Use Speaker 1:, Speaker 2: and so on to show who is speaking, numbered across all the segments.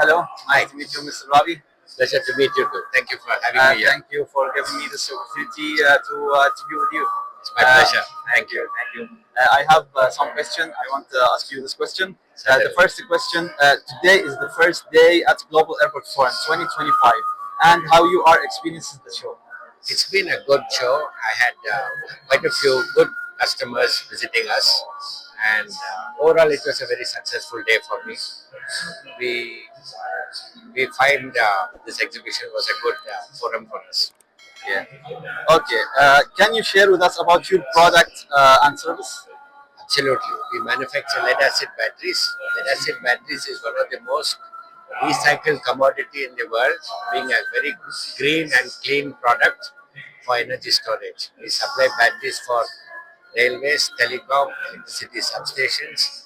Speaker 1: Hello, nice to meet you, Mr. Ravi.
Speaker 2: Pleasure to meet you too. Thank you for having me here.
Speaker 1: Thank you for giving me this opportunity to be with you.
Speaker 2: It's my pleasure.
Speaker 1: Thank you. Thank you. I have some question. I want to ask you this question. The
Speaker 2: Certainly.
Speaker 1: first question, today is the first day at Global Airport Forum 2025, and how you are experiencing the show.
Speaker 2: It's been a good show. I had quite a few good customers visiting us, and overall, it was a very successful day for me. We we find this exhibition was a good forum for us.
Speaker 1: Yeah. Okay. Can you share with us about your product and service?
Speaker 2: Absolutely, we manufacture lead acid batteries. Lead acid batteries is one of the most recycled commodity in the world, being a very green and clean product for energy storage. We supply batteries for railways, telecom, electricity substations,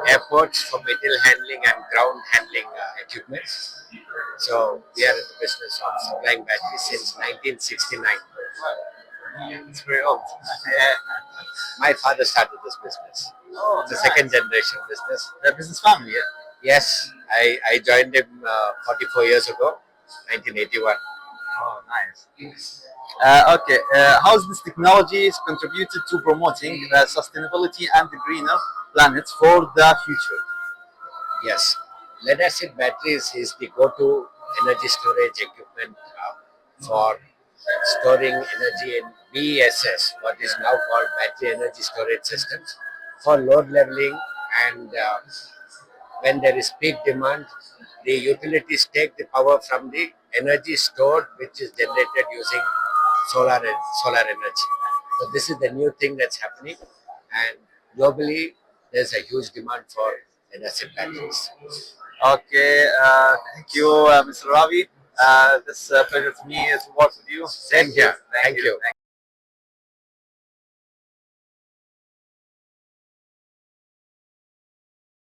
Speaker 2: airports for metal handling and ground handling equipment. So we are in the business of supplying batteries since 1969.
Speaker 1: It's very old.
Speaker 2: My father started this business.
Speaker 1: Oh,
Speaker 2: It's a second generation business.
Speaker 1: The business family. Yeah.
Speaker 2: Yes, I joined him 44 years ago, 1981.
Speaker 1: Oh, nice. Okay. How's this technology is contributed to promoting sustainability and the greener planet for the future?
Speaker 2: Yes, lead acid batteries is the go-to energy storage equipment for storing energy in BESS, what is now called battery energy storage systems, for load leveling and when there is peak demand, the utilities take the power from the energy stored, which is generated using solar energy. So this is the new thing that's happening, and globally there's a huge demand for lead acid batteries.
Speaker 1: Okay. Thank you, Mr. Ravi. This pleasure to me to work with you.
Speaker 2: Same here. Thank you.
Speaker 1: Thank you.